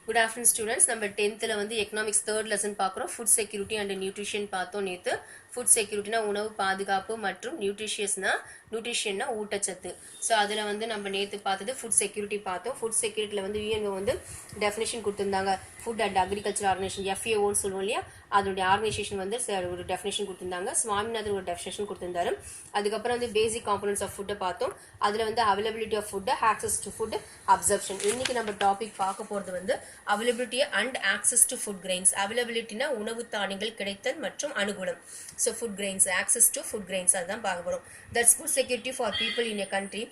Good afternoon students. நம்ம 10th ல வந்து economics third lesson பார்க்குறோம். Food security and nutrition பார்த்தோம் நேத்து. Food security னா உணவு பாதுகாப்பு மற்றும் nutrition னா ஊட்டச்சத்து. ஸோ அதில் வந்து நம்ம நேத்து பார்த்தது food security பார்த்தோம். Food securityல வந்து UNO வந்து definition கொடுத்திருந்தாங்க. Food and Agriculture Organization FAOன்னு சொல்லுவோம் இல்லையா, அதனுடைய ஆர்கனைசேஷன் வந்து ஒரு டெஃபினேஷன் கொடுத்திருந்தாங்க. சுவாமிநாதன் ஒரு டெஃபினேஷன் கொடுத்திருந்தாரு. அதுக்கப்புறம் வந்து பேசிக் காம்பனன்ட்ஸ் ஆஃப் ஃபுட்டை பார்த்தோம். அதில் வந்து availability of food, access to food, absorption. இன்னைக்கு நம்ம டாபிக் பார்க்க போகிறது வந்து availability and access to food grains. availability na உணவு தானியங்கள் கிடைத்தல் மற்றும் அனுகூலம். So food grains, access to food grains அதான் பார்க்க போறோம். That's food security for people in a country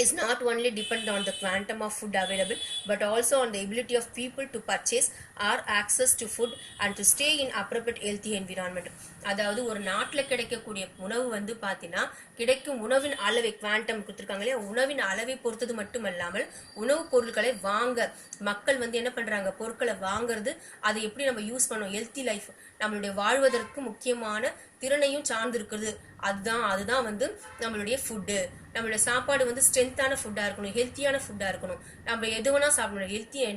is not only dependent on the quantum of food available but also on the ability of people to purchase or access to food and to stay in appropriate healthy environment. அதாவது ஒரு நாட்டில் கிடைக்கக்கூடிய உணவு வந்து பார்த்தீங்கன்னா கிடைக்கும் உணவின் அளவை குவாண்டம் கொடுத்துருக்காங்க இல்லையா, உணவின் அளவை பொறுத்தது மட்டுமல்லாமல் உணவுப் பொருட்களை வாங்க மக்கள் வந்து என்ன பண்றாங்க, பொருட்களை வாங்குறது, அதை எப்படி நம்ம யூஸ் பண்ணோம், ஹெல்த்தி லைஃப் நம்மளுடைய வாழ்வதற்கு முக்கியமான திறனையும் சார்ந்து இருக்கிறது. அதுதான் வந்து நம்மளுடைய ஃபுட்டு. நம்மளுடைய சாப்பாடு வந்து ஸ்ட்ரென்த்தான ஃபுட்டாக இருக்கணும், ஹெல்த்தியான ஃபுட்டாக இருக்கணும். நம்ம எது வேணா சாப்பிடணும்,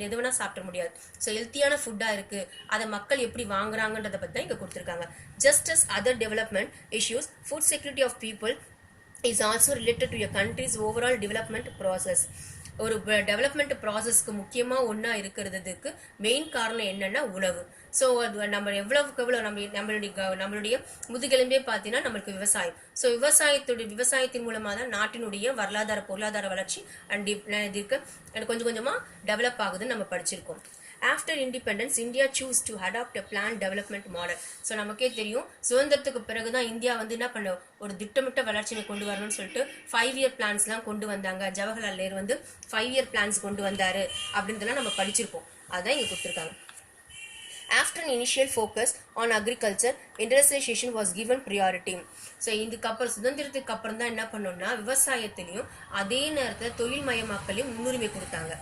எது வேணா சாப்பிட முடியாது. ஸோ ஹெல்த்தியான ஃபுட்டாக இருக்கு, அதை மக்கள் எப்படி வாங்குறாங்கன்றதை பற்றி தான் இங்கே கொடுத்துருக்காங்க. Just as other development issues, food security of people is also related to a country's overall development process. ஒரு டெவலப்மெண்ட் ப்ராசஸ்க்கு முக்கியமாக ஒன்றா இருக்கிறதுக்கு மெயின் காரணம் என்னன்னா உணவு. ஸோ அது நம்ம எவ்வளவுக்கு எவ்வளோ நம்மளுடைய முதுகெலும்பே பார்த்தீங்கன்னா நம்மளுக்கு விவசாயம். ஸோ விவசாயத்தின் மூலமாக தான் நாட்டினுடைய பொருளாதார வளர்ச்சி அண்ட் இதுக்கு கொஞ்சம் கொஞ்சமாக டெவலப் ஆகுதுன்னு நம்ம படிச்சிருக்கோம். After independence, India chose to adopt a planned development model. So நமக்கே தெரியும், சுதந்திரத்துக்கு பிறகுதான் இந்தியா வந்து என்ன பண்ண ஒரு திட்டமிட்ட வளர்ச்சியை கொண்டு வரணும்னு சொல்லிட்டு 5-year பிளான்ஸ்லாம் கொண்டு வந்தாங்க. ஜவஹர்லால் நேரு வந்து 5-year பிளான்ஸ் கொண்டு வந்தாரு அப்படின்றதெல்லாம் நம்ம படிச்சிருப்போம். அதான் இங்க கொடுத்துருக்காங்க. After an initial focus on agriculture, industrialization was given priority. So இதுக்கப்புறம் சுதந்திரத்துக்கு அப்புறம் தான் என்ன பண்ணோம்னா விவசாயத்திலையும் அதே நேரத்தில் தொழில் மயமாக்கலையும் முன்னுரிமை கொடுத்தாங்க.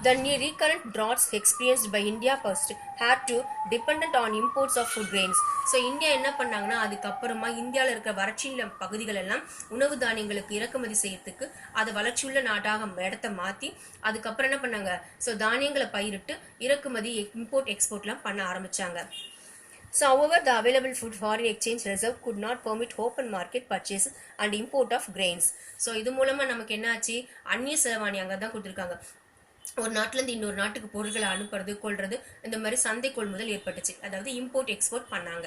The recurrent droughts experienced by India first had to dependent on imports of food grains. So India என்ன பண்ணாங்கன்னா அதுக்கப்புறமா இந்தியாவில் இருக்கிற வறட்சியுள்ள பகுதிகள் எல்லாம் உணவு தானியங்களுக்கு இறக்குமதி செய்யறதுக்கு அதை வளர்ச்சியுள்ள நாட்டாக இடத்த மாற்றி அதுக்கப்புறம் என்ன பண்ணாங்க, ஸோ தானியங்களை பயிரிட்டு இறக்குமதி எக்ஸ்போர்ட்லாம் பண்ண ஆரம்பிச்சாங்க. So however, the available food foreign exchange reserve could not permit open market purchase and import of grains. So இது மூலமா நமக்கு என்ன ஆச்சு, அந்நிய செலவாணி அங்கே தான் கொடுத்துருக்காங்க. ஒரு நாட்டிலேருந்து இன்னொரு நாட்டுக்கு பொருட்களை அனுப்புறது கொள்றது இந்த மாதிரி சந்தை கொள்முதல் ஏற்பட்டுச்சு. அதாவது இம்போர்ட் எக்ஸ்போர்ட் பண்ணாங்க.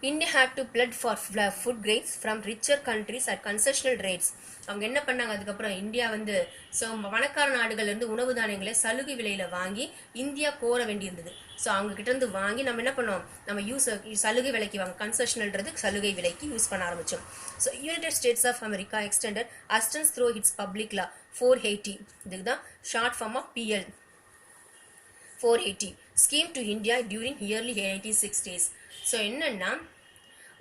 India had to pledge for food grains from richer countries at concessional rates. அவங்க என்ன பண்ணாங்க, அதுக்கப்புறம் இந்தியா வந்து ஸோ பணக்கார நாடுகள்ல இருந்து உணவு தானியங்களை சலுகை விலையில வாங்கி இந்தியா கோர வேண்டியிருந்தது. ஸோ அவங்க கிட்ட இருந்து வாங்கி நம்ம என்ன பண்ணோம், நம்ம சலுகை விலைக்கு வாங்க, கன்செஷனல்ன்றது சலுகை விலைக்கு யூஸ் பண்ண ஆரம்பிச்சோம். So United States of America extended assistance through its public law 480, இதுக்கு தான் short form of PL 480 scheme to India during early 1960s. So என்னன்னா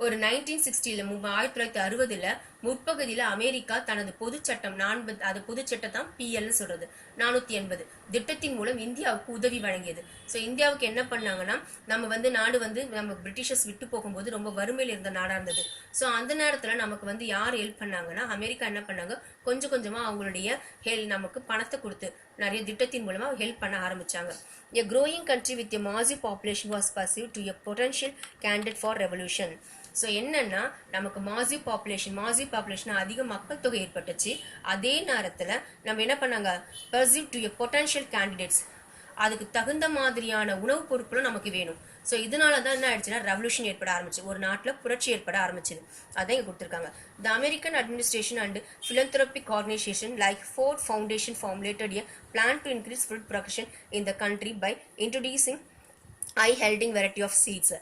ஒரு 1960 1960 முற்பகுதியில் அமெரிக்கா தனது பொது சட்டம் அது பொது சட்டம் PLன்னு சொல்றது 480 திட்டத்தின் மூலம் இந்தியாவுக்கு உதவி வழங்கியது. ஸோ இந்தியாவுக்கு என்ன பண்ணாங்கன்னா நம்ம வந்து நாடு வந்து நம்ம பிரிட்டிஷர்ஸ் விட்டு போகும்போது ரொம்ப வறுமையில் இருந்த நாடா இருந்தது. ஸோ அந்த நேரத்தில் நமக்கு வந்து யார் ஹெல்ப் பண்ணாங்கன்னா அமெரிக்கா என்ன பண்ணாங்க, கொஞ்சம் கொஞ்சமா அவங்களுடைய நமக்கு பணத்தை கொடுத்து நிறைய திட்டத்தின் மூலமா ஹெல்ப் பண்ண ஆரம்பிச்சாங்க. A growing country with a massive population was perceived to a potential candidate for revolution. So என்னன்னா நமக்கு மாசிவ் பாப்புலேஷன் அதிக மக்கள் தொகை ஏற்பட்டுச்சு. அதே நேரத்தில் நம்ம என்ன பண்ணாங்க, perceive to a potential candidates, அதுக்கு தகுந்த மாதிரியான உணவுப் பொருட்களும் நமக்கு வேணும். ஸோ இதனால தான் என்ன ஆயிடுச்சுன்னா ரெவல்யூஷன் ஏற்பட ஆரம்பிச்சு, ஒரு நாட்டில் புரட்சி ஏற்பட ஆரம்பிச்சுது. அதான் இங்கே கொடுத்துருக்காங்க. The American administration and philanthropic organization like Ford Foundation formulated a plan to increase food production in the country by introducing high-yielding variety of seeds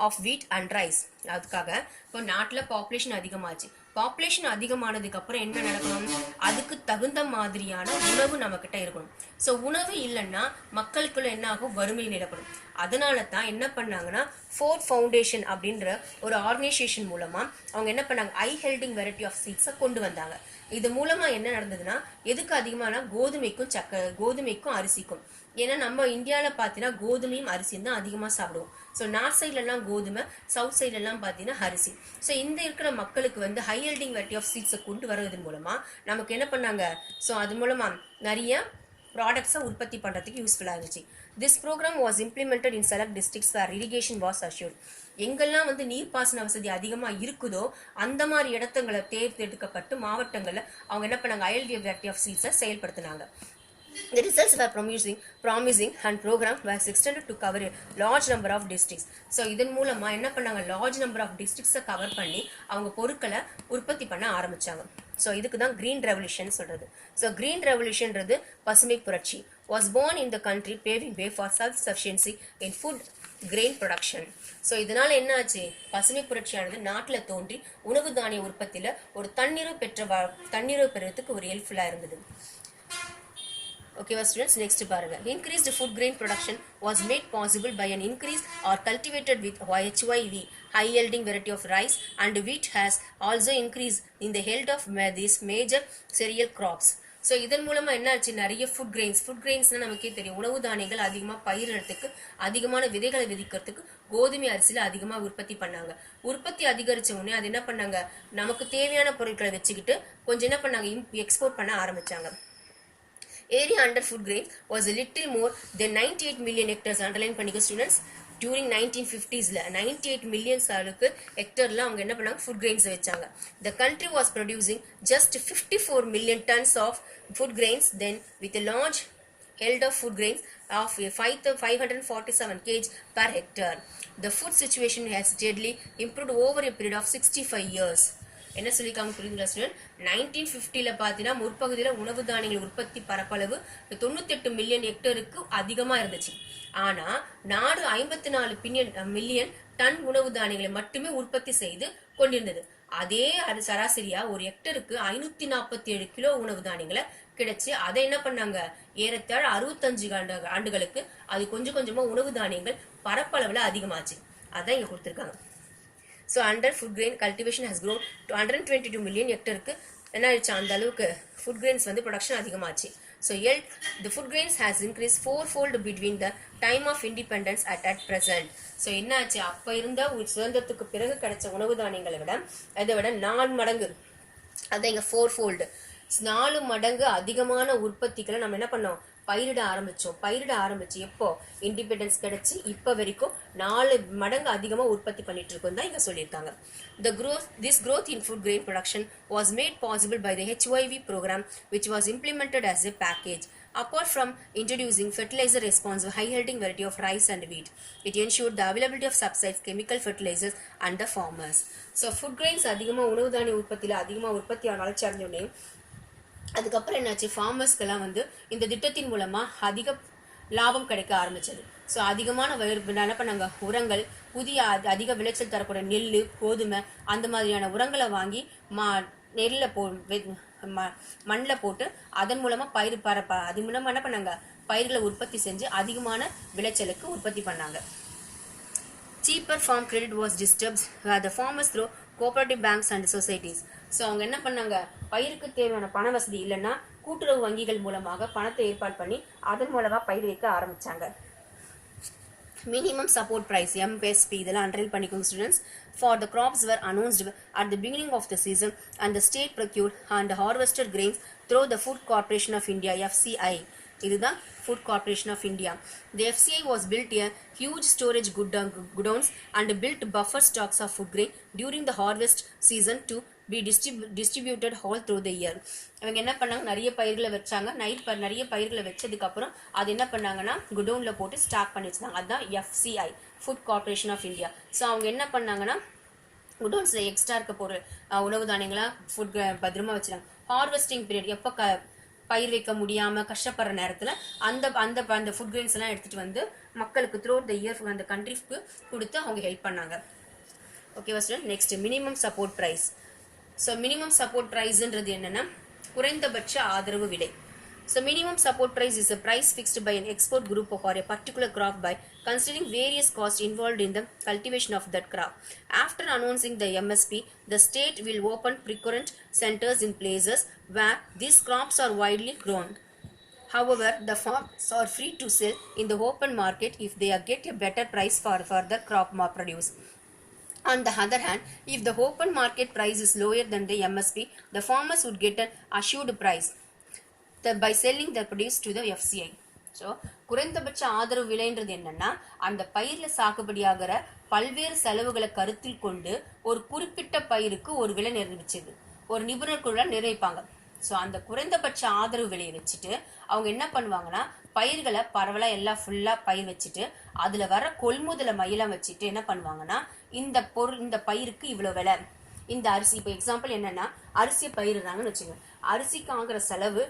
of wheat and rice. அதுக்காக இப்போ நாட்டில் பாப்புலேஷன் அதிகமாச்சு. பாப்புலேஷன் அதிகமானதுக்கு அப்புறம் என்ன நடக்கணும், அதுக்கு தகுந்த மாதிரியான உணவு நம்ம கிட்ட இருக்கணும். ஸோ உணவு இல்லைன்னா மக்களுக்குள்ள என்ன ஆகும், வறுமை நிலப்படும். அதனால தான் என்ன பண்ணாங்கன்னா ஃபோர்ட் ஃபவுண்டேஷன் அப்படின்ற ஒரு ஆர்கனைசேஷன் மூலமா அவங்க என்ன பண்ணாங்க, ஹை ஹெல்டிங் வெரைட்டி ஆஃப் சீட்ஸை கொண்டு வந்தாங்க. இது மூலமா என்ன நடந்ததுன்னா எதுக்கு அதிகமான கோதுமைக்கும் அரிசிக்கும். ஏன்னா நம்ம இந்தியாவில் பார்த்தீங்கன்னா கோதுமையும் அரிசியும் தான் அதிகமாக சாப்பிடுவோம். ஸோ நார்த் சைட்லலாம் கோதுமை, சவுத் சைட்லலாம் பார்த்தீங்கன்னா அரிசி. ஸோ இந்த இருக்கிற மக்களுக்கு வந்து ஹை ஹெல்டிங் வெரைட்டி ஆஃப் சீட்ஸை கொண்டு வருவதன் மூலமா நமக்கு என்ன பண்ணாங்க, ஸோ அது மூலமா நிறைய ப்ராடக்ட்ஸை உற்பத்தி பண்ணுறதுக்கு யூஸ்ஃபுல்லாக இருந்துச்சு. This programme was implemented in select districts where irrigation was assured. எங்கெல்லாம் வந்து நீர்ப்பாசன வசதி அதிகமாக இருக்குதோ அந்த மாதிரி இடத்துங்களை தேர்ந்தெடுக்கப்பட்டு மாவட்டங்களில் அவங்க என்ன பண்ணாங்க, ஐஎல்டி வெரைட்டி ஆஃப் சீட்ஸை செயல்படுத்தினாங்க. The results were promising and program was extended to cover a large number of districts. So இதன் மூலமா என்ன பண்ணாங்க, large number of districts cover பண்ணி அவங்க பொருட்களை உற்பத்தி பண்ண ஆரம்பிச்சாங்க. ஸோ இதுக்கு தான் கிரீன் ரெவல்யூஷன் சொல்றது. ஸோ கிரீன் ரெவல்யூஷன்றது பசுமை புரட்சி. was born in the country paving way for self-sufficiency in food grain production. So இதனால என்ன ஆச்சு, பசுமை புரட்சியானது நாட்டில் தோன்றி உணவு தானிய உற்பத்தியில் ஒரு தண்ணீரை பெறத்துக்கு ஒரு ஹெல்ப்ஃபுல்லாக இருந்தது. Okay, students, next பாருங்க. Increased food grain production was made possible by an increase or cultivated with HYV, high yielding variety of rice, and wheat has also increased in the health of these major cereal crops. So இதன் மூலமா என்ன ஆச்சு, நிறைய food கிரெயின்ஸ்னா நமக்கே தெரியும், உணவு தானியங்கள் அதிகமாக பயிரிடறதுக்கு, அதிகமான விதைகளை விதிக்கிறதுக்கு கோதுமை அரிசியில் அதிகமாக உற்பத்தி பண்ணாங்க. உற்பத்தி அதிகரிச்ச உடனே அது என்ன பண்ணாங்க, நமக்கு தேவையான பொருட்களை வச்சுக்கிட்டு கொஞ்சம் என்ன பண்ணாங்க, எக்ஸ்போர்ட் பண்ண ஆரம்பிச்சாங்க. Area under food grains was a little more than 98 million hectares. Underline பண்ணிக்க students. During 1950s 98 million சாலுக்கு ஹெக்டர்ல அவங்க என்ன பண்ணாங்க, ஃபுட் கிரெயின்ஸ் வச்சாங்க. The country was producing just 54 million tons of food grains then with a large held of food grains of 547 kg per hectare. The food situation has steadily improved over a period of 65 years. என்ன சொல்லிக்காம புரியுதுங்களா student, 1950ல பார்த்தீங்கன்னா முற்பகுதியில் உணவு தானியங்கள் உற்பத்தி பரப்பளவு 98 million ஹெக்டருக்கு அதிகமாக இருந்துச்சு. ஆனால் நாடு 54 மில்லியன் டன் உணவு தானியங்களை மட்டுமே உற்பத்தி செய்து கொண்டிருந்தது. அது சராசரியா ஒரு ஹெக்டருக்கு 547 கிலோ உணவு தானியங்களை கிடைச்சு அதை என்ன பண்ணாங்க, ஏறத்தாழ 65 ஆண்டுகளுக்கு அது கொஞ்சம் கொஞ்சமா உணவு தானியங்கள் பரப்பளவுல அதிகமாச்சு. அதான் இங்க கொடுத்துருக்காங்க. So under food grain cultivation has grown to 122 million ஹெக்டருக்கு என்ன ஆயிடுச்சு, அந்த அளவுக்கு ஃபுட் கிரெயின்ஸ் வந்து ப்ரொடக்ஷன் அதிகமாச்சு. So the food grains has increased fourfold between the time of independence at present. So என்ன ஆச்சு, அப்போ இருந்த சுதந்திரத்துக்கு பிறகு கிடைச்ச உணவு தானியங்களை விட அதை விட 4 மடங்கு, அதான் இங்க 4fold 4 மடங்கு அதிகமான உற்பத்திகளை நம்ம என்ன பண்ணோம், பயிரிட ஆரம்பிச்சு எப்போ இண்டிபெண்டன்ஸ் கிடைச்சி இப்போ வரைக்கும் 4 மடங்கு அதிகமா உற்பத்தி பண்ணிட்டு இருக்கோம் தான் இங்க சொல்லியிருக்காங்க. This growth in food grain production was made possible by the HYV program which was implemented as a package. Apart from introducing fertilizer responsive high yielding variety of rice and wheat, it ensured the availability of subsides, chemical fertilizers and the farmers. So food grains அதிகமா உணவு தானிய உற்பத்தியில அதிகமா உற்பத்தியான வளர்ச்சி அடைஞ்சோடனே அதுக்கப்புறம் என்னாச்சு, ஃபார்மர்ஸ்க்கெல்லாம் வந்து இந்த திட்டத்தின் மூலமா அதிக லாபம் கிடைக்க ஆரம்பிச்சது. ஸோ அதிகமான என்ன பண்ணாங்க, உரங்கள், புதிய அதிக விளைச்சல் தரக்கூடிய நெல், கோதுமை அந்த மாதிரியான உரங்களை வாங்கி நெல்லில் மண்ணில் போட்டு அதன் மூலமா அது மூலமா என்ன பண்ணாங்க, பயிர்களை உற்பத்தி செஞ்சு அதிகமான விளைச்சலுக்கு உற்பத்தி பண்ணாங்க. Cheaper farm credit was disturbed where the farmers through cooperative banks and societies. So அவங்க என்ன பண்ணாங்க, பயிருக்கு தேவையான பண வசதி இல்லைன்னா கூட்டுறவு வங்கிகள் மூலமாக பணத்தை ஏற்பாடு பண்ணி அதன் மூலமா பயிர் வைக்க ஆரம்பிச்சாங்க. மினிமம் சப்போர்ட் பிரைஸ் MSP இதெல்லாம் அண்டர்லைன் பண்ணிக்கோங்க students. For the graphs were announced at the beginning of the season and the state procured and harvested grains through the Food Corporation of India FCI. இதுதான் Food Corporation of India. The FCI was built a huge storage godowns and built buffer stocks of food grain during the harvest season to be distributed all through the year. அவங்க என்ன பண்ணாங்க, நிறைய பயிர்களை வச்சாங்க. நிறைய பயிர்களை வச்சதுக்கு அப்புறம் அது என்ன பண்ணாங்கன்னா குடோன்ல போட்டு ஸ்டாக் பண்ணி வச்சாங்க. அதுதான் FCI, Food Corporation of India. So அவங்க என்ன பண்ணாங்கன்னா குடோன்ஸ்ல எக்ஸ்ட்ரா இருக்க பொருள் உணவு தானியங்களா ஃபுட் பத்திரமா வச்சுட்டாங்க. ஹார்வெஸ்டிங் பீரியட் எப்போ பயிர் வைக்க முடியாம கஷ்டப்படுற நேரத்துல அந்த ஃபுட் கிரெயின்ஸ் எல்லாம் எடுத்துட்டு வந்து மக்களுக்கு த்ரூ த இயர் அந்த கண்ட்ரிஸ்க்கு கொடுத்து அவங்க ஹெல்ப் பண்ணாங்க. ஓகேவா student, next minimum support price. So minimum support ப்ரைஸ்ன்றது என்னன்னா குறைந்தபட்ச ஆதரவு விலை. So minimum support price is a price fixed by an export group for a particular crop by considering various costs involved in the cultivation of that crop. After announcing the MSP, the state will open procurement centers in places where these crops are widely grown. However, the farmers are free to sell in the open market if they get a better price for the crop produce. On the other hand, if the open market price is lower than the MSP, the farmers would get an assured price. by selling their produce to the FCI. So குறைந்தபட்ச ஆதரவு விலைன்றது என்னன்னா அந்த பயிரில் சாகுபடியாகிற பல்வேறு செலவுகளை கருத்தில் கொண்டு ஒரு குறிப்பிட்ட பயிருக்கு ஒரு விலை நிர்ணயிச்சது ஒரு நிபுணர் குழு நிர்ணயிப்பாங்க. ஸோ அந்த குறைந்தபட்ச ஆதரவு விலையை வச்சுட்டு அவங்க என்ன பண்ணுவாங்கன்னா பயிர்களை பரவலாக எல்லாம் ஃபுல்லாக பயிர் வச்சுட்டு அதில் வர கொள்முதலை மையெல்லாம் வச்சுட்டு என்ன பண்ணுவாங்கன்னா இந்த பயிருக்கு இவ்வளோ விலை, இந்த அரிசி இப்போ எக்ஸாம்பிள் என்னன்னா அரிசியை பயிரிடுறாங்கன்னு வச்சுக்கோங்க, அரிசிக்கு ஆகிற செலவு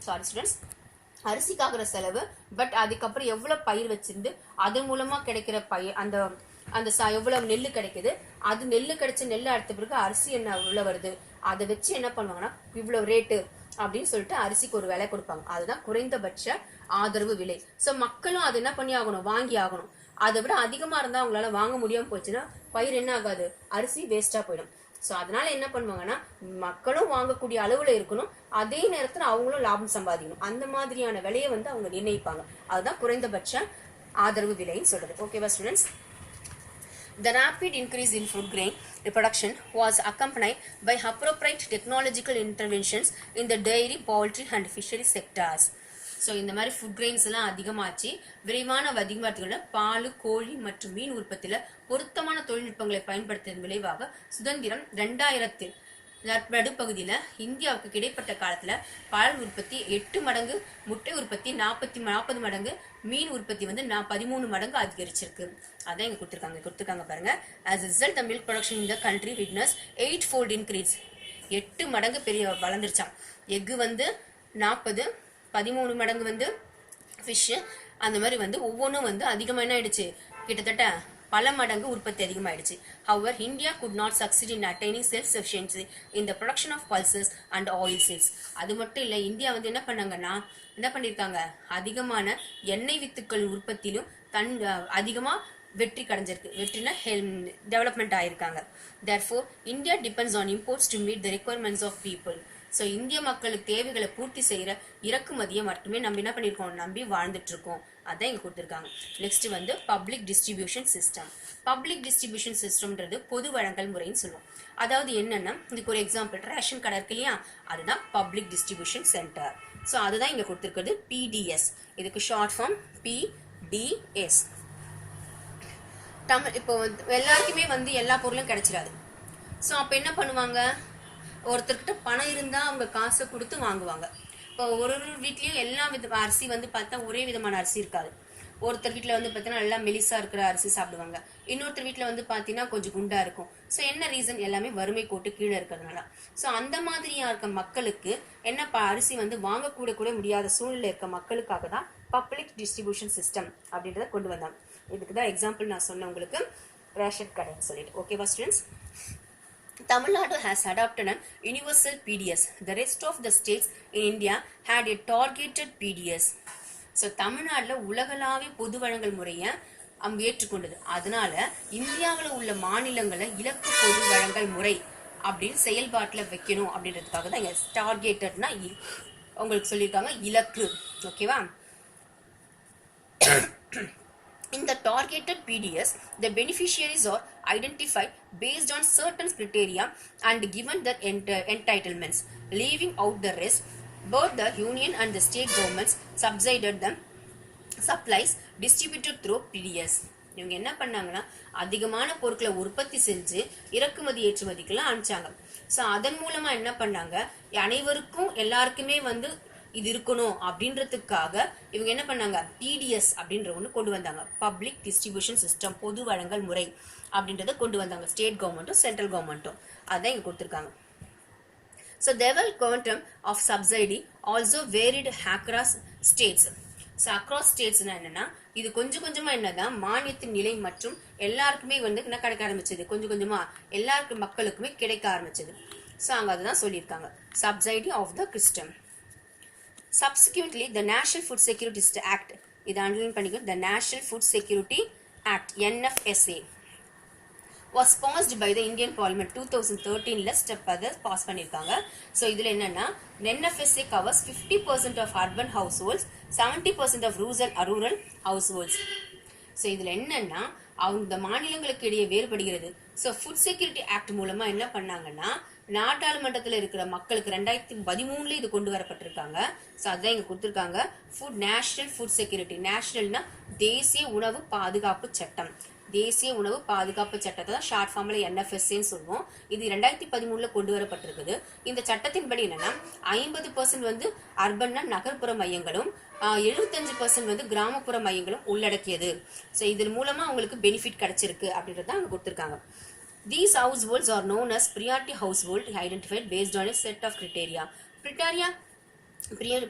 சாரி ஸ்டூடெண்ட்ஸ், அரிசிக்காகிற செலவு பட் அதுக்கப்புறம் எவ்வளவு பயிர் வச்சிருந்து அது மூலமா கிடைக்கிற பயிர் அந்த அந்த எவ்வளவு நெல் கிடைக்குது, அது நெல் கிடைச்ச நெல் அடுத்த பிறகு அரிசி என்ன எவ்வளவு வருது அதை வச்சு என்ன பண்ணுவாங்கன்னா இவ்வளவு ரேட்டு அப்படின்னு சொல்லிட்டு அரிசிக்கு ஒரு விலை கொடுப்பாங்க. அதுதான் குறைந்தபட்ச ஆதரவு விலை. ஸோ மக்களும் அது என்ன பண்ணி ஆகணும், வாங்கி ஆகணும். அதை விட அதிகமா இருந்தா அவங்களால வாங்க முடியாம போச்சுன்னா பயிர் என்ன ஆகாது, அரிசி வேஸ்டா போயிடும். ஸோ அதனால என்ன பண்ணுவாங்கன்னா மக்களும் வாங்கக்கூடிய அளவுல இருக்கணும், அதே நேரத்தில் அவங்களும் லாபம் சம்பாதிக்கணும். அந்த மாதிரியான விலையை வந்து அவங்க நிர்ணயிப்பாங்க. அதுதான் குறைந்தபட்ச ஆதரவு விலைன்னு சொல்றது. ஓகேவா students? The rapid increase in food grain production was accompanied by appropriate technological interventions in the dairy, poultry and fishery sectors. So இந்த மாதிரி ஃபுட் கிரெயின்ஸ் எல்லாம் அதிகமாச்சு. விரைவான அதிகமாட்டுகளில் பால், கோழி மற்றும் மீன் உற்பத்தியில் பொருத்தமான தொழில்நுட்பங்களை பயன்படுத்தியதன் விளைவாக சுதந்திரம் 2000 நடுப்பகுதியில் இந்தியாவுக்கு கிடைப்பட்ட காலத்தில் பால் உற்பத்தி 8 மடங்கு, முட்டை உற்பத்தி 40 மடங்கு, மீன் உற்பத்தி வந்து 13 மடங்கு அதிகரிச்சிருக்கு. அதான் இங்கே கொடுத்துருக்காங்க பாருங்க. As a result, the milk production in the country witnessed 8-fold increase. 8 மடங்கு பெரிய வளர்ந்துருச்சான். எக்கு வந்து 40, 13 மடங்கு வந்து ஃபிஷ், அந்த மாதிரி வந்து ஒவ்வொன்றும் வந்து அதிகமாக என்ன ஆயிடுச்சு, கிட்டத்தட்ட பல மடங்கு உற்பத்தி அதிகமாயிடுச்சு. However, India could not succeed in attaining self-sufficiency in the production of pulses and oilseeds. அது மட்டும் இல்லை, இந்தியா வந்து என்ன பண்ணியிருக்காங்க, அதிகமான எண்ணெய் வித்துக்கள் உற்பத்தியிலும் அதிகமா வெற்றினா டெவலப்மெண்ட் ஆயிருக்காங்க. Therefore, India depends on imports to meet the requirements of people. So இந்திய மக்களுக்கு தேவைகளை பூர்த்தி செய்யற இறக்குமதியை மட்டுமே நம்ம என்ன பண்ணியிருக்கோம், நம்பி வாழ்ந்துட்டு இருக்கோம். அதான் இங்க கொடுத்துருக்காங்க. நெக்ஸ்ட் வந்து public distribution system. Public distribution சிஸ்டம்ன்றது பொது வழங்கல் முறைன்னு சொல்லுவோம். அதாவது என்னன்னா, இதுக்கு ஒரு எக்ஸாம்பிள் ரேஷன் கடை இருக்கு இல்லையா, அதுதான் பப்ளிக் டிஸ்ட்ரிபியூஷன் சென்டர். ஸோ அதுதான் இங்க கொடுத்துருக்கிறது பிடிஎஸ். இதுக்கு ஷார்ட் ஃபார்ம் பிடிஎஸ். இப்போ எல்லாருக்குமே வந்து எல்லா பொருளும் கிடைச்சிடாது. ஸோ அப்போ என்ன பண்ணுவாங்க, ஒருத்தர்கிட்ட பணம் இருந்தா அவங்க காசை கொடுத்து வாங்குவாங்க. இப்போ ஒரு வீட்லயும் எல்லா அரிசி வந்து பார்த்தா ஒரே விதமான அரிசி இருக்காது. ஒருத்தர் வீட்டில் வந்து பார்த்தீங்கன்னா நல்லா மெலிசா இருக்கிற அரிசி சாப்பிடுவாங்க, இன்னொருத்தர் வீட்டில் வந்து பார்த்தீங்கன்னா கொஞ்சம் குண்டா இருக்கும். ஸோ என்ன ரீசன், எல்லாமே வறுமை கோட்டு கீழே இருக்கிறதுனால. ஸோ அந்த மாதிரியா இருக்க மக்களுக்கு என்ன அரிசி வந்து வாங்கக்கூட முடியாத சூழ்நிலை இருக்க மக்களுக்காக தான் பப்ளிக் டிஸ்ட்ரிபியூஷன் சிஸ்டம் அப்படின்றத கொண்டு வந்தாங்க. இதுக்கு தான் எக்ஸாம்பிள் நான் சொன்னேன் உங்களுக்கு, ரேஷன் கடைன்னு சொல்லிட்டு. ஓகேவா students? Tamil Nadu has adopted an universal PDS. The rest of the states in India had a targeted PDS. So தமிழ்நாட்டில் உலகளாவிய பொது வழங்கல் முறையை ஏற்றுக்கொண்டது. அதனால இந்தியாவில் உள்ள மாநிலங்களை இலக்கு பொது வழங்கல் முறை அப்படின்னு செயல்பாட்டில் வைக்கணும் அப்படின்றதுக்காக தான் இங்கே டார்கெட்டட்னா உங்களுக்கு சொல்லியிருக்காங்க இலக்கு. ஓகேவா? In the targeted PDS, the beneficiaries are identified based on certain criteria and given their entitlements, leaving out the rest. Both the union and the state governments subsidized them supplies distributed through PDS. இவங்க என்ன பண்ணாங்கன்னா அதிகமான பொருட்களை உற்பத்தி செஞ்சு இறக்குமதி ஏற்றுமதிக்கெல்லாம் அனுப்பிச்சாங்க. So அதன் மூலமா என்ன பண்ணாங்க, அனைவருக்கும் எல்லாருக்குமே வந்து இது இருக்கணும் அப்படின்றதுக்காக இவங்க என்ன பண்ணாங்க, பிடிஎஸ் அப்படின்ற ஒன்று கொண்டு வந்தாங்க. பப்ளிக் டிஸ்ட்ரிபியூஷன் சிஸ்டம், பொது வழங்கல் முறை அப்படின்றத கொண்டு வந்தாங்க. ஸ்டேட் கவர்மெண்ட்டும் சென்ட்ரல் கவர்மெண்ட்டும் அதான் இங்க கொடுத்துருக்காங்க. ஸோ தேவல் quantum of subsidy also varied across ஸ்டேட்ஸ். ஸோ அக்ராஸ் ஸ்டேட்ஸ்னா என்னன்னா, இது கொஞ்சம் கொஞ்சமா என்னதான் மானியத்தின் நிலை மற்றும் எல்லாருக்குமே வந்து என்ன கிடைக்க ஆரம்பிச்சது, கொஞ்சம் கொஞ்சமா எல்லாருக்கும் மக்களுக்குமே கிடைக்க ஆரம்பிச்சது. ஸோ அங்க அதுதான் சொல்லியிருக்காங்க, subsidy of the system. Subsequently, the National Food Security Act, இது அண்டர்லைன் பண்ணிக்கோ, the National Food Security Act NFSA was passed by the Indian Parliament 2013ல ஸ்டெப் அதை பாஸ் பண்ணியிருக்காங்க. ஸோ இதில் என்னன்னா, NFSA covers 50% of urban households, 70% of rural households. So இதில் என்னன்னா அவங்க மாநிலங்களுக்கு இடையே வேறுபடுகிறது. ஸோ ஃபுட் செக்யூரிட்டி ஆக்ட் மூலமா என்ன பண்ணாங்கன்னா, நாடாளுமன்றத்தில் இருக்கிற மக்களுக்கு 2013 இது கொண்டு வரப்பட்டிருக்காங்க. ஸோ அதான் இங்க கொடுத்துருக்காங்க. Food national food security. நேஷனல்னா தேசிய உணவு பாதுகாப்பு சட்டம். தேசிய உணவு பாதுகாப்பு சட்டத்தை தான் ஷார்ட் ஃபார்ம்ல NFSAன்னு சொல்லுவோம். இது 2013 கொண்டு வரப்பட்டிருக்குது. இந்த சட்டத்தின்படி என்னன்னா 50% வந்து அர்பன்னா நகர்ப்புற மையங்களும் 75% வந்து கிராமப்புற மையங்களும் உள்ளடக்கியது. ஸோ இதன் மூலமா அவங்களுக்கு பெனிஃபிட் கிடைச்சிருக்கு அப்படின்றத அவங்க கொடுத்துருக்காங்க. These households are known as priority household identified based on a set of criteria.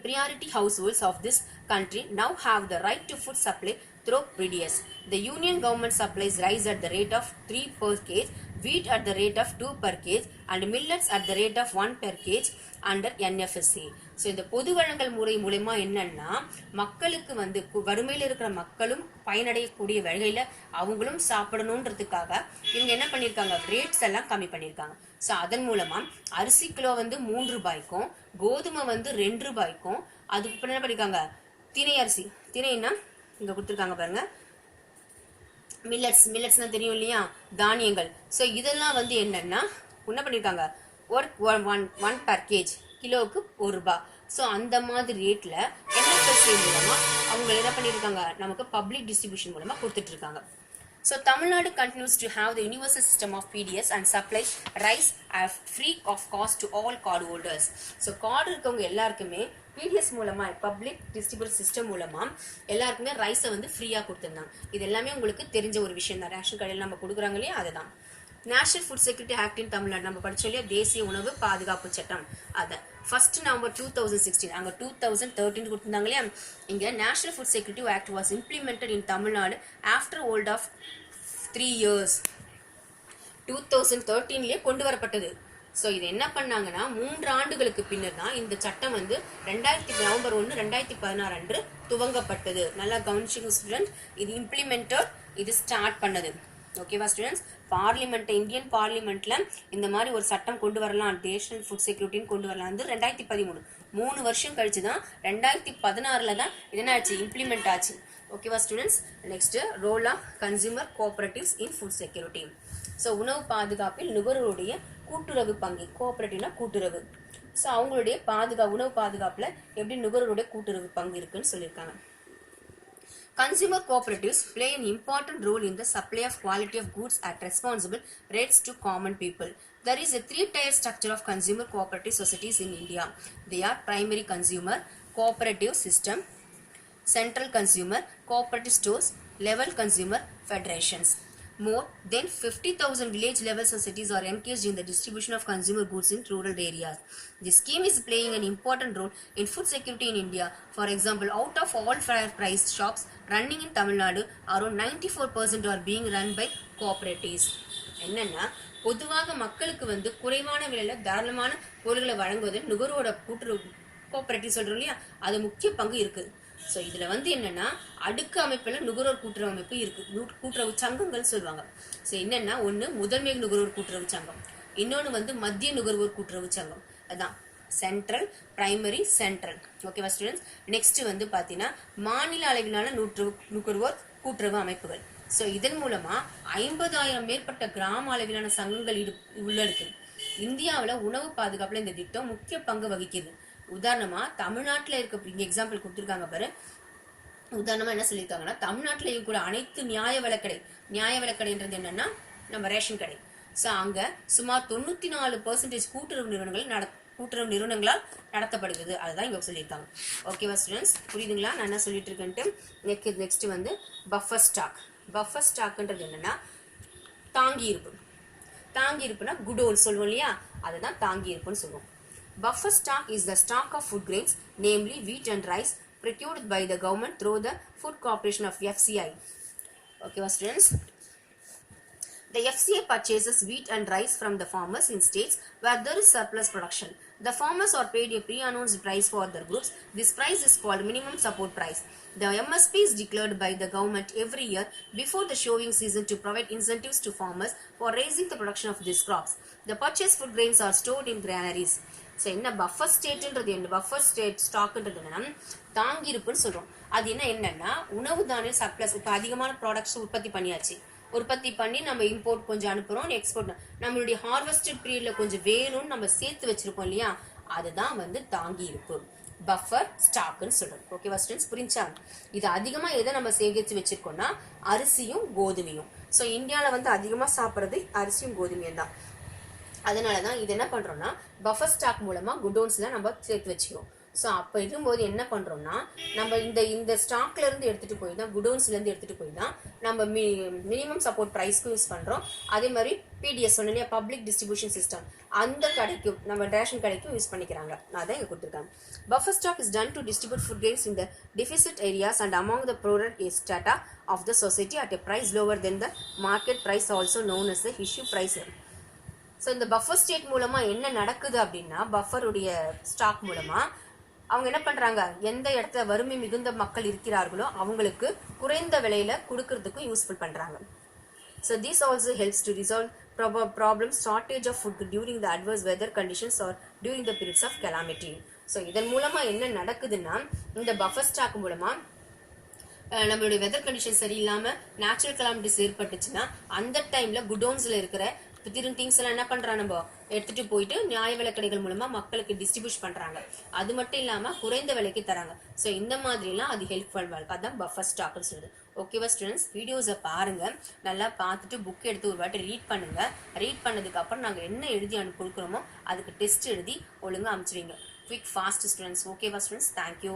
Priority households of this country now have the right to food supply through PDS. The union government supplies rice at the rate of 3 per kg, wheat at the rate of 2 per kg, and millets at the rate of 1 per kg under NFSA. So இந்த பொது வழங்கல் முறை மூலமா என்னன்னா மக்களுக்கு வந்து வறுமையில் இருக்கிற மக்களும் பயனடையக்கூடிய வகையில அவங்களும் சாப்பிடணுன்றதுக்காக இவங்க என்ன பண்ணிருக்காங்க, ரேட்ஸ் எல்லாம் கம்மி பண்ணிருக்காங்க. ஸோ அதன் மூலமா அரிசி கிலோ வந்து 3 ரூபாய்க்கும், கோதுமை வந்து 2 ரூபாய்க்கும், அதுக்கு என்ன பண்ணிருக்காங்க திணை அரிசி, திணைன்னா இங்க கொடுத்துருக்காங்க பாருங்க, மில்லட்ஸ்னா தெரியும் இல்லையா, தானியங்கள். ஸோ இதெல்லாம் வந்து என்னன்னா என்ன பண்ணிருக்காங்க, ஒன் per kg கிலோவுக்கு 1 ரூபாய். ஸோ அந்த மாதிரி ரேட்ல NFSA மூலமா அவங்க என்ன பண்ணிருக்காங்க, நமக்கு பப்ளிக் டிஸ்ட்ரிபியூஷன் மூலமா கொடுத்துட்டு இருக்காங்க. So Tamil Nadu continues to have the universal system of PDS and supplies rice at free of cost to all card holders. So card இருக்கவங்க எல்லாருக்குமே PDS மூலமா பப்ளிக் டிஸ்ட்ரிபியூஷன் சிஸ்டம் மூலமா எல்லாருக்குமே ரைஸை வந்து ஃப்ரீயா கொடுத்துருந்தாங்க. இது எல்லாமே உங்களுக்கு தெரிஞ்ச ஒரு விஷயம் தான். ரேஷன் கடையில் நம்ம கொடுக்குறாங்க இல்லையா, அதுதான். National food Security act in Tamil Nadu நம்ம படிச்சோம் இல்லையா, தேசிய உணவு பாதுகாப்பு சட்டம். அதை 1 November 2016 அங்க 2013 கொடுத்திருந்தாங்க இல்லையா. இங்க National food Security Act was implemented in Tamil Nadu after hold of 3 years. 2013 கொண்டு வரப்பட்டது. ஸோ இது என்ன பண்ணாங்கன்னா 3 ஆண்டுகளுக்கு பின்னர் தான் இந்த சட்டம் வந்து November 1, 2016 அன்று துவங்கப்பட்டது. நல்லா கவனிச்சுங்க ஸ்டூடெண்ட், இது இம்ப்ளிமெண்டட், இது ஸ்டார்ட் பண்ணது. ஓகேவா ஸ்டூடெண்ட்ஸ், பார்லிமெண்ட் இந்தியன் பார்லிமெண்ட்ல இந்த மாதிரி ஒரு சட்டம் கொண்டு வரலாம், நேஷனல் ஃபுட் செக்யூரிட்டின்னு கொண்டு வரலாம் வந்து 2013. 3 வருஷம் கழிச்சு தான் 2016 தான் என்ன ஆச்சு, இம்ப்ளிமெண்ட் ஆச்சு. ஓகேவா students. Next role of consumer cooperatives in food security. So உணவு பாதுகாப்பில் நுகர்வோருடைய கூட்டுறவு பங்கு, கோஆபரேட்டிவ்னா கூட்டுறவு. ஸோ அவங்களுடைய உணவு பாதுகாப்புல எப்படி நுகர்வோருடைய கூட்டுறவு பங்கு இருக்குன்னு சொல்லியிருக்காங்க. Consumer cooperatives play an important role in the supply of quality of goods at responsible rates to common people. There is a 3-tier structure of consumer cooperative societies in India. They are primary consumer cooperative system, central consumer cooperative stores, level consumer federations. More than 50,000 village level societies are engaged in the distribution of consumer goods in rural areas. This scheme is playing an important role in food security in India. For example, out of all fair price shops running in Tamil Nadu, around 94% are being run by cooperatives. என்னன்னா பொதுவாக மக்களுக்கு வந்து குறைவான விலையில தாராளமான பொருட்களை வழங்குவது நுகர்வோட கூட்டுறவு cooperative சொல்றோம் இல்லையா, அது முக்கிய பங்கு இருக்கு. ஸோ இதுல வந்து என்னன்னா அடுக்கு அமைப்புல நுகர்வோர் கூட்டுறவு அமைப்பு இருக்கு, கூட்டுறவு சங்கங்கள் சொல்லுவாங்க. ஸோ என்னன்னா ஒண்ணு முதன்மை நுகர்வோர் கூட்டுறவு சங்கம், இன்னொன்னு வந்து மத்திய நுகர்வோர் கூட்டுறவு சங்கம். அதான் சென்ட்ரல், பிரைமரி, சென்ட்ரல். ஓகேவா ஸ்டூடெண்ட்ஸ். நெக்ஸ்ட் வந்து பாத்தீங்கன்னா மாநில அளவிலான நுகர்வோர் கூட்டுறவு அமைப்புகள். ஸோ இதன் மூலமா 50,000 மேற்பட்ட கிராம அளவிலான சங்கங்கள் உள்ளடக்குது. இந்தியாவில் உணவு பாதுகாப்புல இந்த திட்டம் முக்கிய பங்கு வகிக்குது. உதாரணமா தமிழ்நாட்டில் இருக்க இங்க எக்ஸாம்பிள் கொடுத்துருக்காங்க பாரு. உதாரணமா என்ன சொல்லியிருக்காங்கன்னா தமிழ்நாட்டிலேயும் கூட அனைத்து நியாய விலைக்கடைன்றது என்னன்னா நம்ம ரேஷன் கடை. ஸோ அங்க சுமார் 94% கூட்டுறவு நிறுவனங்களால் நடத்தப்படுகிறது. அதுதான் இங்க சொல்லியிருக்காங்க. ஓகேவா ஸ்டூடெண்ட்ஸ், புரியுதுங்களா நான் என்ன சொல்லிட்டு இருக்கேன்ட்டு. நெக்ஸ்ட் வந்து பஃபர் ஸ்டாக். பஃபர் ஸ்டாக்ன்றது என்னன்னா தாங்கி இருப்புனா குடோல் சொல்லுவோம் இல்லையா, அதுதான் தாங்கி இருப்புன்னு சொல்லுவோம். Buffer stock is the stock of food grains, namely wheat and rice, procured by the government through the Food Corporation of FCI. Okay, students. The FCI purchases wheat and rice from the farmers in states where there is surplus production. The farmers are paid a pre-announced price for their goods. This price is called minimum support price. The MSP is declared by the government every year before the sowing season to provide incentives to farmers for raising the production of these crops. The purchased food grains are stored in granaries. So என்ன buffer ஸ்டேட்ன்றது என்ன, buffer state ஸ்டாக்ன்றது என்னன்னா தாங்கி இருப்புன்னு சொல்றோம். அது என்னன்னா உணவு தானிய surplus, இப்போ அதிகமான ப்ராடக்ட்ஸ் உற்பத்தி பண்ணியாச்சு, உற்பத்தி பண்ணி நம்ம இம்போர்ட் கொஞ்சம் அனுப்புறோம், எக்ஸ்போர்ட். நம்மளுடைய ஹார்வெஸ்டட் பீரியட்ல கொஞ்சம் வேணும்னு நம்ம சேர்த்து வச்சிருப்போம் இல்லையா, அதுதான் வந்து தாங்கி இருப்பு, பஃபர் ஸ்டாக்னு சொல்றோம். ஓகேவா ஸ்டூடெண்ட்ஸ், புரிஞ்சா? இது அதிகமா எதை நம்ம சேகரிச்சு வச்சிருக்கோம்னா அரிசியும் கோதுமையும். ஸோ இந்தியாவில் வந்து அதிகமாக சாப்பிட்றது அரிசியும் கோதுமையும் தான். அதனால தான் இது என்ன பண்ணுறோம்னா பஃபர் ஸ்டாக் மூலமாக குடோன்ஸில் நம்ம சேர்த்து வச்சுக்கிறோம். ஸோ அப்போ இருக்கும்போது என்ன பண்ணுறோம்னா நம்ம இந்த ஸ்டாக்ல இருந்து எடுத்துகிட்டு போய் தான், குடோன்ஸ்லேருந்து எடுத்துகிட்டு போய் தான் நம்ம மினிமம் சப்போர்ட் ப்ரைஸ்க்கும் யூஸ் பண்ணுறோம். அதே மாதிரி பிடிஎஸ் சொன்ன இல்லையா, பப்ளிக் டிஸ்ட்ரிபியூஷன் சிஸ்டம், அந்த கடைக்கும் நம்ம ரேஷன் கடைக்கும் யூஸ் பண்ணிக்கிறாங்க. நான் தான் இங்கே கொடுத்துருக்காங்க. Buffer stock is done to distribute food grains in the deficit areas and among the poorer strata of the society at a price lower than the market price, also known as the issue price. So இந்த buffer state மூலமா என்ன நடக்குது அப்படின்னா, பஃபருடைய stock மூலமா அவங்க என்ன பண்றாங்க, எந்த இடத்துல வறுமை மிகுந்த மக்கள் இருக்கிறார்களோ அவங்களுக்கு குறைந்த விலையில கொடுக்கறதுக்கும் யூஸ்ஃபுல் பண்றாங்க. So this also helps to resolve problems shortage of food during the adverse weather conditions or during the periods of calamity. So இதன் மூலமா என்ன நடக்குதுன்னா, இந்த பஃபர் ஸ்டாக் மூலமா நம்மளுடைய வெதர் கண்டிஷன் சரியில்லாம நேச்சுரல் கெலாமிட்டிஸ் ஏற்பட்டுச்சுன்னா அந்த டைம்ல குடோன்ஸ்ல இருக்கிற திங்ஸ் எல்லாம் என்ன பண்றாங்க, நம்ம எடுத்துட்டு போயிட்டு நியாய விலை கடைகள் மூலமா மக்களுக்கு டிஸ்ட்ரிபியூட் பண்றாங்க. அது மட்டும் இல்லாம குறைந்த விலைக்கு தராங்க. ஸோ இந்த மாதிரி எல்லாம் அது ஹெல்ப்ஃபுல் இருக்கு. அதான் பஃபர் ஸ்டாக்னு சொல்லுது. ஓகேவா ஸ்டூடெண்ட்ஸ், வீடியோஸை பாருங்க, நல்லா பார்த்துட்டு புக் எடுத்து ஒரு வாட்டி ரீட் பண்ணுங்க. ரீட் பண்ணதுக்கு அப்புறம் நாங்க என்ன எழுதி கொடுக்குறோமோ அதுக்கு டெஸ்ட் எழுதி ஒழுங்கா அனுப்பிச்சிடுங்க. Quick fast students. ஓகேவா ஸ்டூடெண்ட்ஸ், தேங்க்யூ.